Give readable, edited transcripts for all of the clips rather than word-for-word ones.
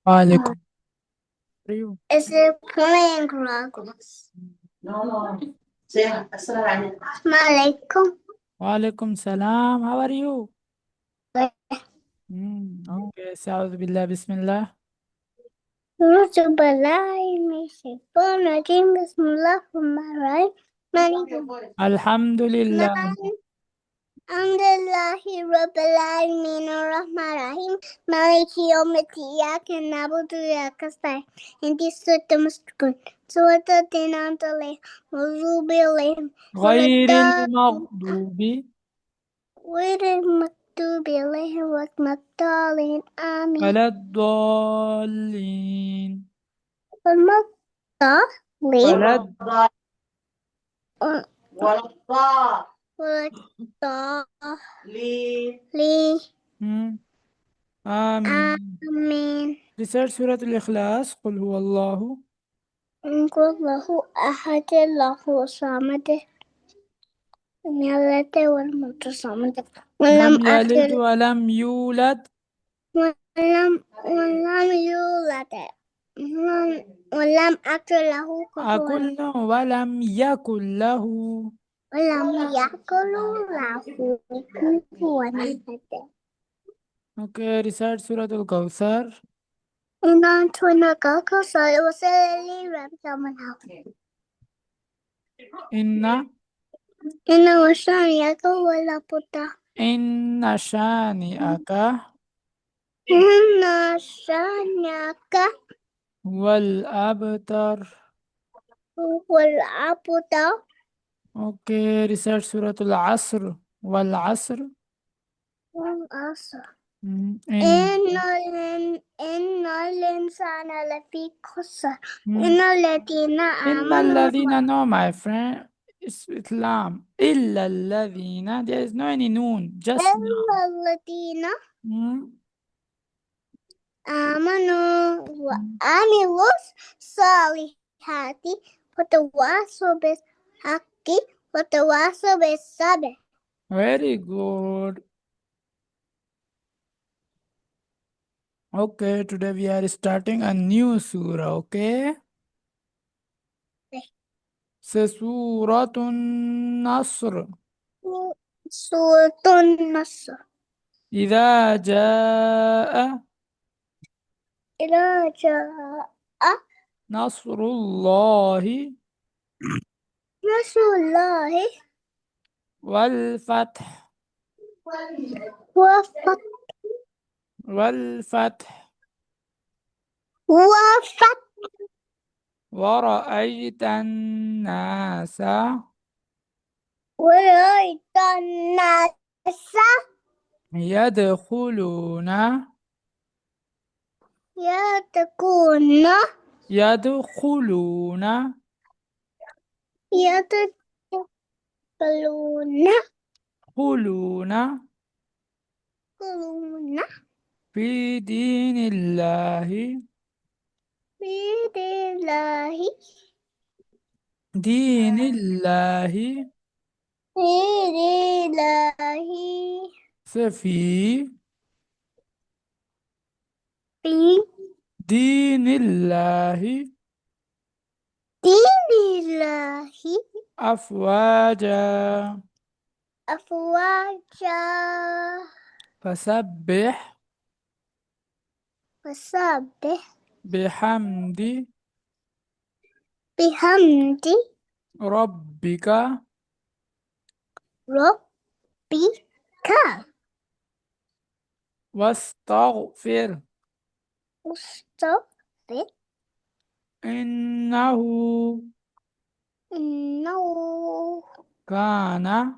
وعليكم. أيوه. Is it playing Roblox? No. Say السلام عليكم. السلام عليكم. وعليكم السلام. How are you? Okay. أعوذ بالله. بسم الله. أعوذ بالله من الشيطان الرجيم. بسم الله الرحمن الرحيم. الحمد لله. الحمد لله رب العالمين الرحمن الرحيم مالك يوم الدين إياك نعبد وإياك نستعين اهدنا الصراط المستقيم صراط الذين أنعمت عليهم غير المغضوب عليهم ولا غير الضالين المغضوب غير المكتوب عليهم ولا الضالين آمين. ولا الضالين والمضالين ولا الد- والضالين مم. آمين. آمين. رسالة سورة الإخلاص. قل هو الله قل الله أحد الله الصمد لم يلد ولم يولد لم ولم يلد أكن ولم يولد ولم يولد ولم أكن له كفوا أكل ولم يكن له. ولم يكن له كفوا أحد. أوكي. رسالة سورة الكوثر. إن أنتونك كسر وسلي رمزا إن إن وشانيك ولا بد إن شانئك إن شانيك والأبتر. والعبد أوكي. رسالة سورة العصر والعصر. والعصر إن إن الإنسان لفي خسر مم. إن الذين إن آمنوا الذين no my friend Islam إلا الذين there is no any noon just now. إلا الذين مم. آمنوا مم. وعملوا الصالحات وتواصوا بالحق وتواصوا بالصبر. Very good. Okay, today we are starting a new surah. Okay, so سورة النصر. سورة النصر إذا جاء إذا جاء نصر الله نصر الله والفتح وفتح والفتح وفتح ورأيت الناس ورأيت الناس يدخلون يدخلون يدخلون يدخلون خلون يدخلون في دين الله في دين الله دين الله في دين الله في في دين الله دين الله أفواجا أفواجا فسبح فسبح بحمد بحمد ربك ربك واستغفر واستغفر إنه إنه كان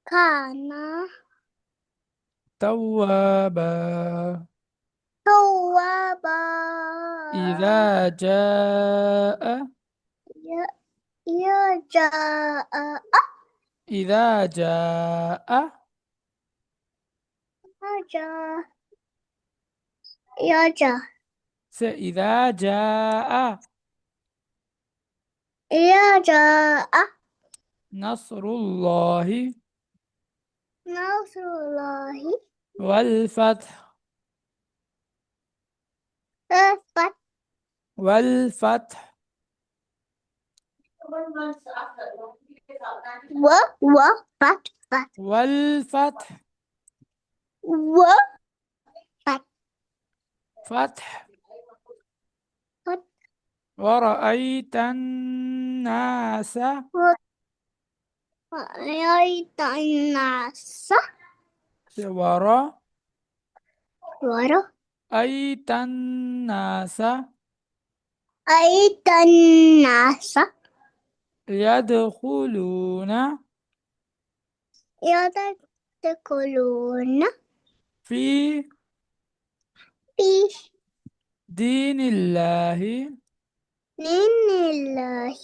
كان توابا. توابا. إذا جاء يرجع إذا جاء يرجع يرجع إذا جاء يرجع نصر الله نصر الله والفتح الفتح والفتح فتح فتح والفتح فتح فتح فتح ورأيت الناس ورأيت الناس ورأيت الناس ورأيت الناس يدخلون يدخلون في في دين الله دين الله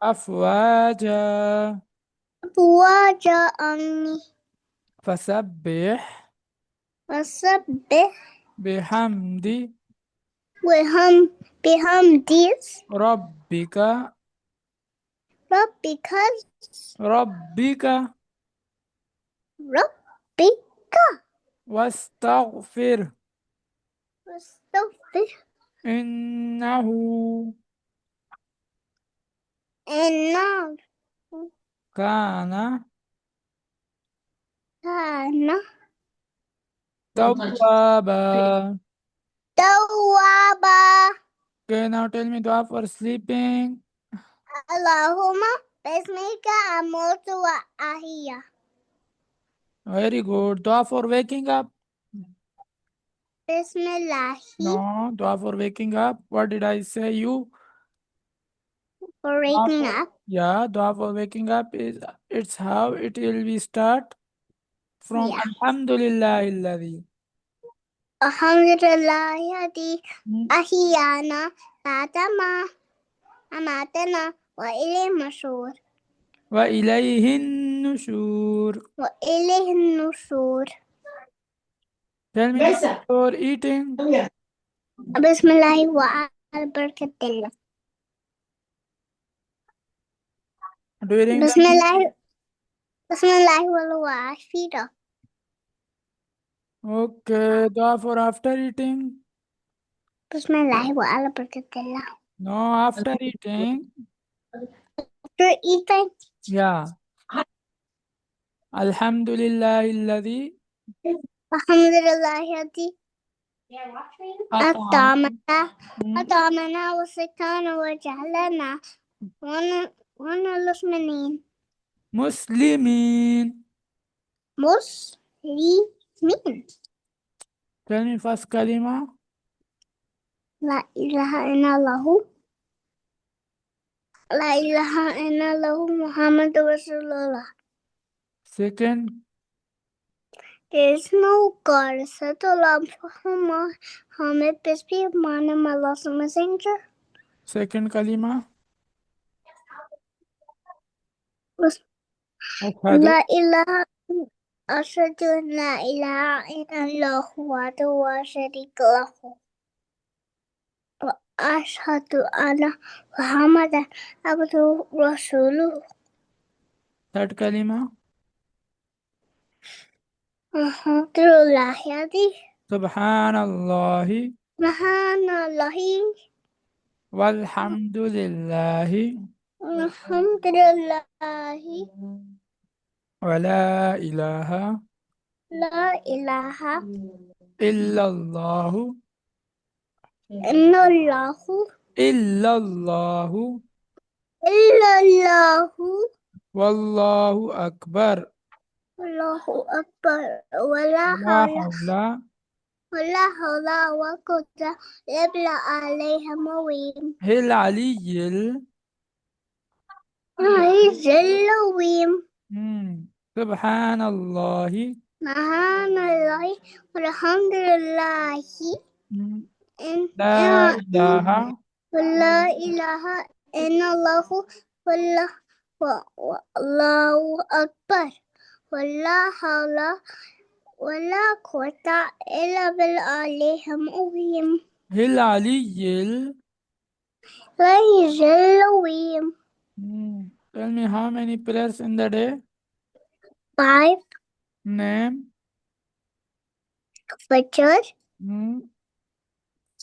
أفواجا أفواجا أمي فسبح وسبح بحمد بحمد ربك ربك ربك ربك واستغفر واستغفر إنه إنه كان كان توابا. توابا. Okay, now tell me dua for sleeping. اللهم باسمك أموت وأحيا. Very good. Dua for waking up. بسم الله No, dua for waking up. What did I say? You? for Dua waking for- up. Yeah, dua for waking up is it's how it will be start from Yeah. Alhamdulillah alladhi. الحمد لله الذي Hmm. أحيانا بعدما أماتنا وإليه النشور. وإليه النشور. وإليه النشور. Tell me dua for eating. بسم الله وعلى بركة الله. Do you ring بسم the الله بسم الله والوافيرة. Okay, dua for after eating. بسم الله وعلى بركة الله. No, after eating. After eating. Yeah. Alhamdulillah alladhi الحمد لله الذي أطعمنا. أطعمنا وسقانا وجعلنا ونلسمنين مسلمين. مسلمين. Tell me first kalima. لا إله إلا الله. لا إله إلا الله محمد رسول الله. Second. There is no God except Allah Muhammad, peace be upon him, Allah's messenger. Second kalima. لا إله أشهد أن لا إله إلا الله وحده لا شريك له وأشهد أن محمدا عبده ورسوله. Third kalima. الحمد لله Subhanallahi سبحان الله walhamdulillahi الحمد لله wa la ilaha لا إله illallahu إلا الله illallahu إلا الله wallahu akbar. الله أكبر ولا La حول hawla ولا حول ولا قوة إلا عليه مويم. hil aliyyil العظيم. Subhanallahi سبحان الله والحمد لله la ilaha ولا إله إلا الله والله أكبر ولا حول ولا قوة إلا بالله العظيم. hil aliyyil. العظيم. Tell me how many prayers in the day? 5 Name. Fajr,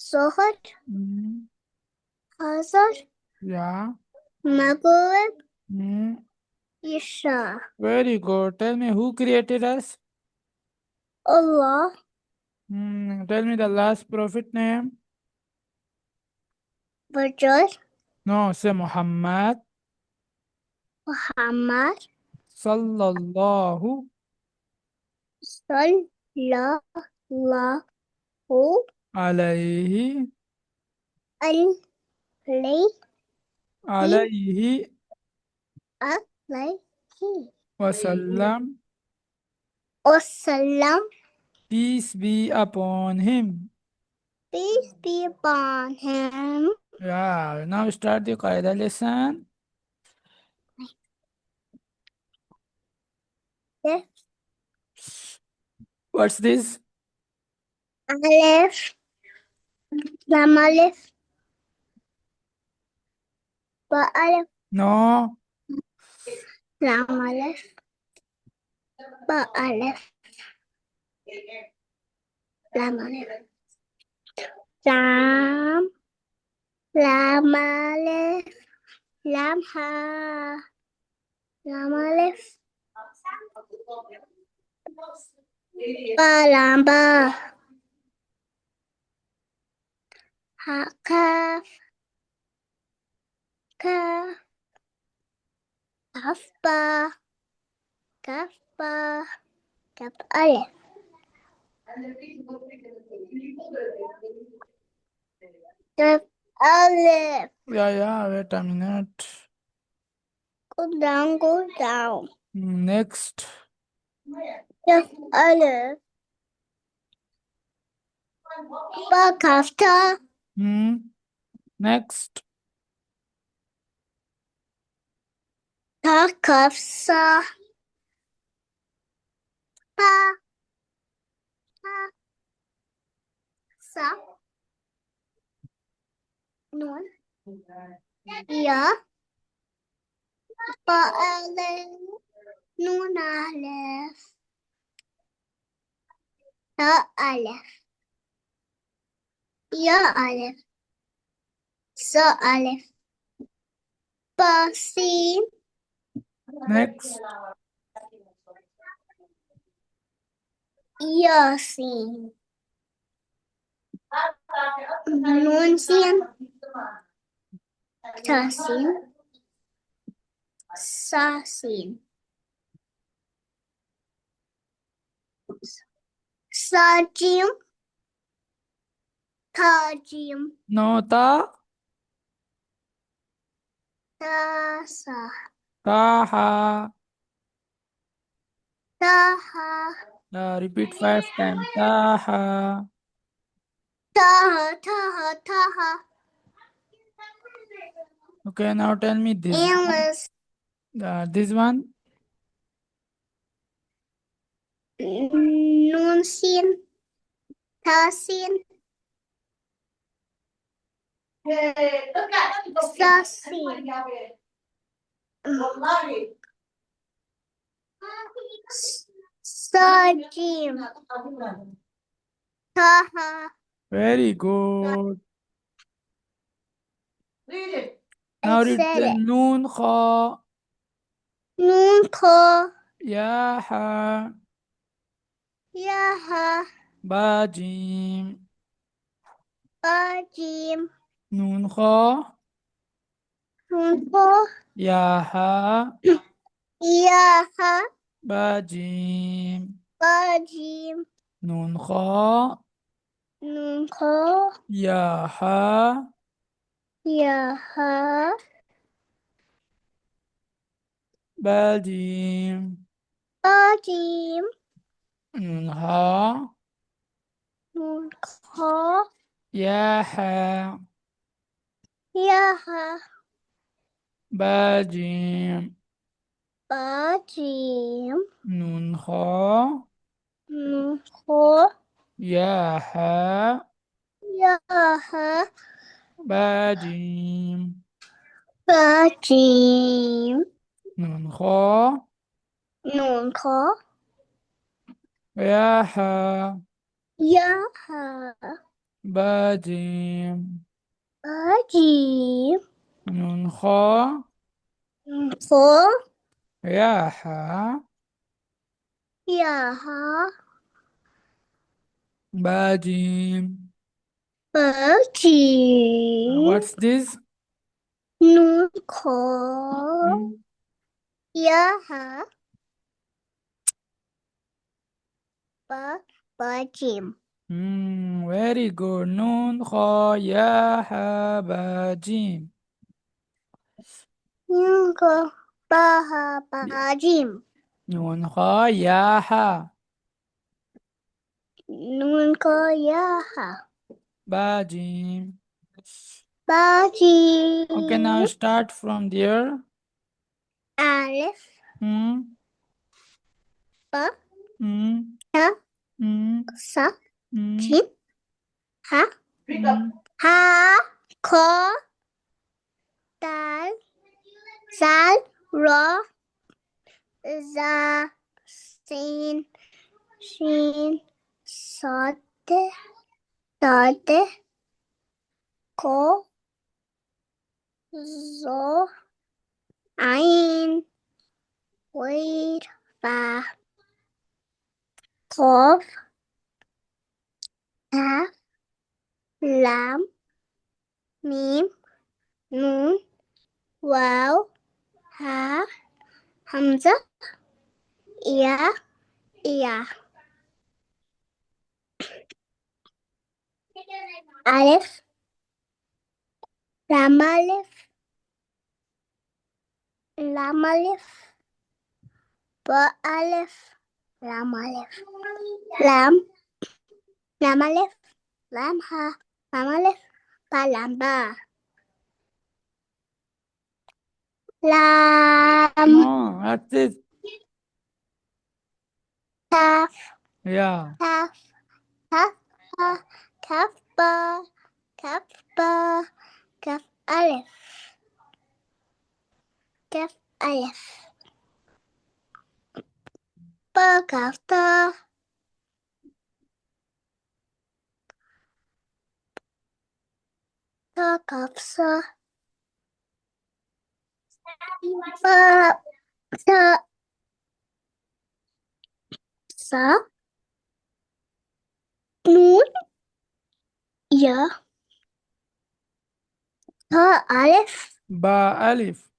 Zohar, Mm, Asr, yeah. Maghrib, Mm, Isha. very good. Tell me who created us? Allah, Tell me the last prophet name. Fajr, No, say Muhammad Muhammad, sallallahu Sallallahu alayhi Alayhi alayhi Alayhi wasallam. Wasallam. Peace be upon him. Peace be upon him. Yeah, now start the Qaida lesson. This What's this? Aleph, Lam Aleph, Ba Aleph, No, Lam Aleph, Ba Aleph, Lam Aleph, Lam, Lam Aleph, Lam Ha, Lam Aleph, Ba Lam Ba, Ha Kaf, Kaf, Kaf Ba, Kaf Ba, Kaf Aleph. Kaf Aleph. yeah, wait a minute. Go down, go down. Next. Kaf Aleph. Ba Kafta. Next. Ta Kafsa. Pa. Pa. Sa. Nun. Ya. Ba Aleph. Nun Aleph. Ta Aleph. Ya Aleph. Sa Aleph. Ba Sin. Next. Ya Sin. Nun Sin. Ta Sin. Sa Sin. Sa Jim. Ta Jim. No, ta. Ta Sa. Taha. Ta Ha. Repeat 5 times. Taha. Ta Ha. Ta Ha. Ta Ha. Okay, now tell me this one. Endless. This one. Nun Sin. Ta Sin. Sa Sin. Sa Jim. Ta Ha. Very good. I Now read said the it. Noon Kha. Nun Ko. Ya Ha. Ya Ha. Ba Jim. Ba Jim. Noon Kha. Nun Ko. Ya Ha. Ya Ha. Ba Jim. Ba Jim. Noon Kha. Nun Ko. Ya Ha. Ya Ha. Ba Jim. Ba Jim. Noon Ha. Nun Ko. Ya Ha. Ya Ha. Ba Jim. Ba Jim. Noon Kha. Nun Ko. Ya Ha. Ya Ha. Ba Jim. Ba Jim. Noon Kha. Nun Ko. Ya Ha. Ya Ha. با جيم. باجيم. نون خا. خو. يا حا. يا ها. با جيم. باجيم. What's this? نون خو. Mm. يا ها. باجيم. Very good. نون خا يا حا با جيم. نون خو. باجيم. نون خا يا حا نون خو. يا ها. با جيم. Okay, now باجيم. start from there. ألف. Mm. با. Mm. تا. Mm. صا. Mm. جيم. ها. Mm. ها. خو. دال. زال. را. زا. سين. شين. صاد. داد. كو. زو. عين. وير. فا. قاف. كاف. لام. ميم. نون. واو. ها. همزة. يا. يا. ألف. لام ألف. لام ألف. باء ألف. لام ألف. لام. لام ألف. لام ها. لام ألف. با لام با. لام. No, that's it. كاف. Yeah. كاف. كاف. كاف با. كاف با. كاف ألف. كاف ألف. با كاف تا. تا كاف صا. با. تا. صا. نون. يا. تا ألف. با ألف.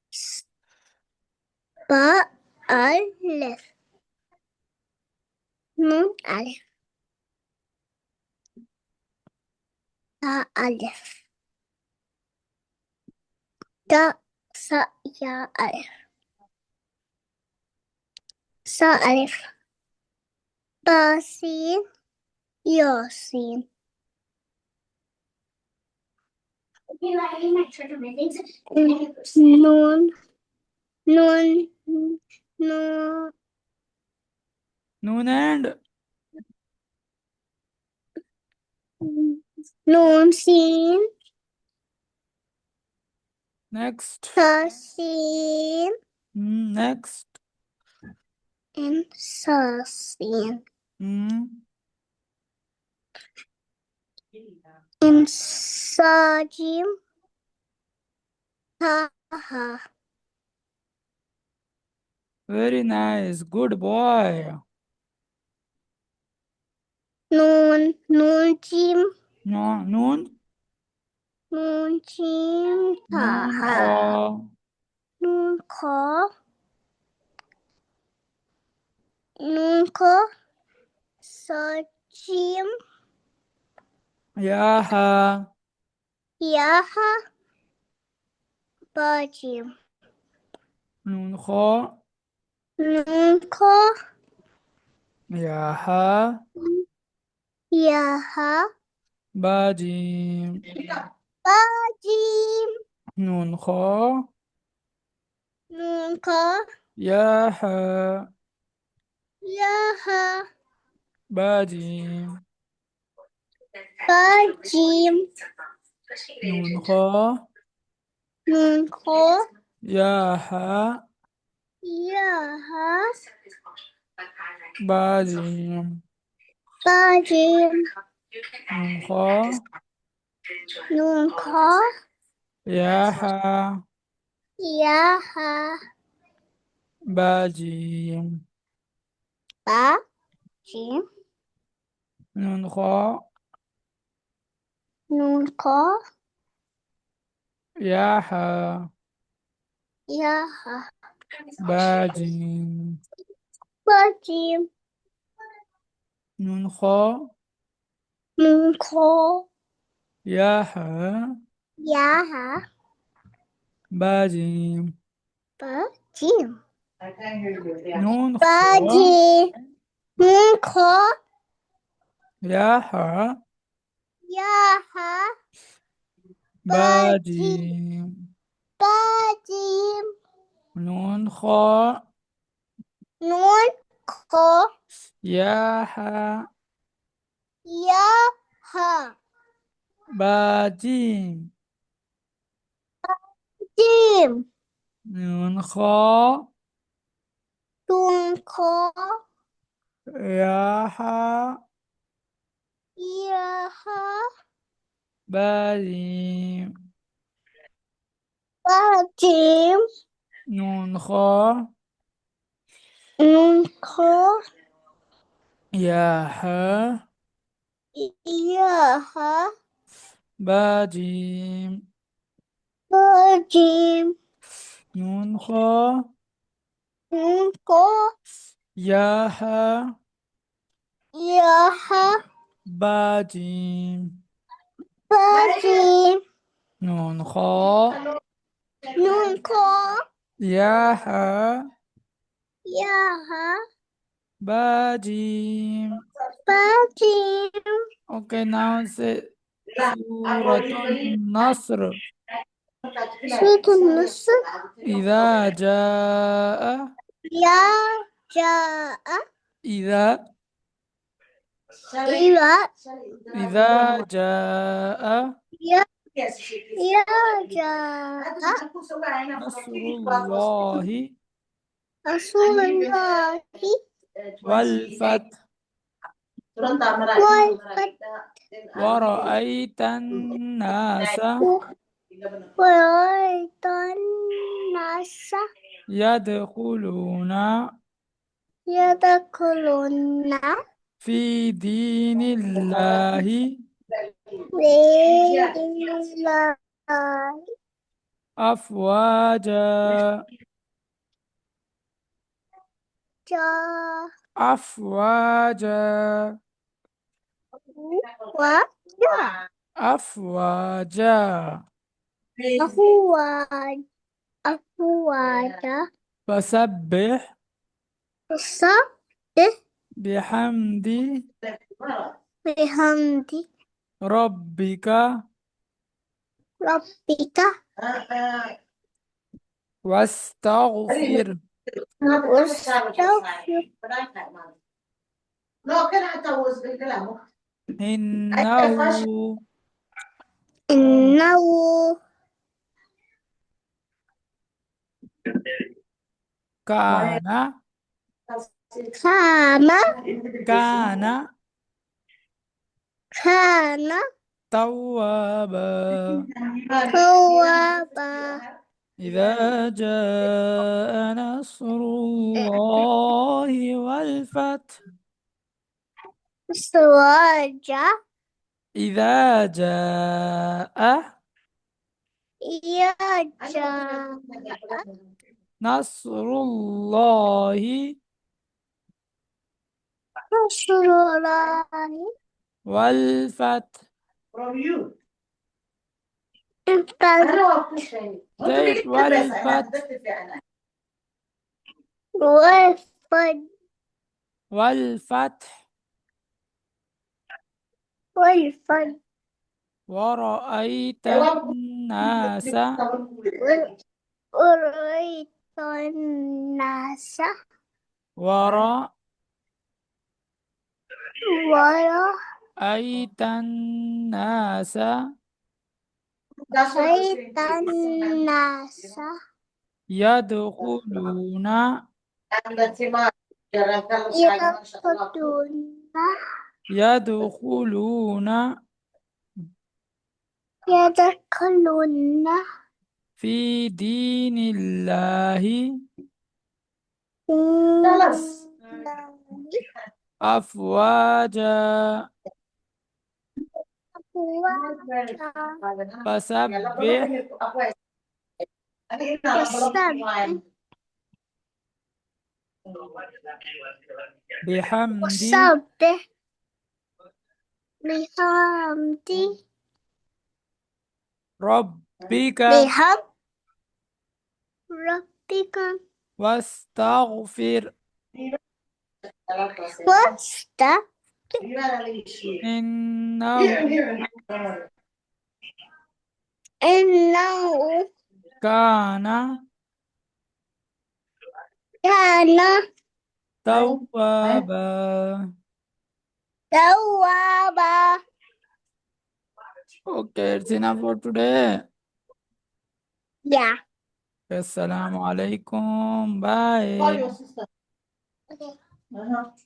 با ألف. نون ألف. تا ألف. تا. صا. يا ألف. صا ألف. با سين. ياسين. نون. نون. نون. نون and نون سين. next. تاسين. Next. إنصاصين. Mm. إنصاجيم. ها. Very nice. Good boy. نون. نون جيم. No, نون. نون جيم. نون ها. خا. نون خا. نون خا. صاجيم. يا ها. يا ها. باجيم. نون خا. نون خا. يا ها. يا ها. با جيم. باجيم. نون خا. نون خا. يا ها. يا ها. با جيم. باجيم. نون خا. نون خا. يا ها. يا ها. با جيم. باجيم. نون خا نون خا يا حا يا ها با جيم با جيم نون خا نون خا يا حا يا ها با جيم با جيم نون خا نون خا يا حا يا ها با جيم با جيم نون با خا جيم نون خا يا حا يا ها با با جيم جيم با جيم نون خا نون خا يا حا يا ها با جيم جيم نون خا نون خا يا حا يا ها با جيم با جيم نون خا نون خا يا حا يا ها با جيم با جيم نون خا نون خا يا حا يا ها با جيم با جيم نون خا نون خا يا حا يا ها با جيم. با جيم Okay, now say سورة النصر سورة النصر إذا جاء يا جاء إذا إذا إذا جاء يا يا جاء نصر الله رسول الله والفتح والفتح ورأيت الناس ورأيت الناس يدخلون يدخلون في دين الله في الله أفواجا جاء أفواجا وجاء أفواجا أفواجا فسبح فسبح بحمد بحمد ربك ربك واستغفر واستغفر إنه إنه كان كان كان كان توابا توابا إذا جاء نصر الله والفتح سراجا إذا جاء يرجع نصر الله نصر الله والفتح زيد والفتح والفجر والفتح والفجر ورأيت الناس ورأيت الناس ورأيت الناس ورأيت الناس يدخلون يدخلون يدخلون يدخلون في دين الله أفواجا فسبح بحمد وسبح بحمد ربك ربك واستغفر واستغفر إنه إنه كان كان توابا. توابا. Okay, it's enough for today. Yeah. Assalamu alaikum. Bye. Okay.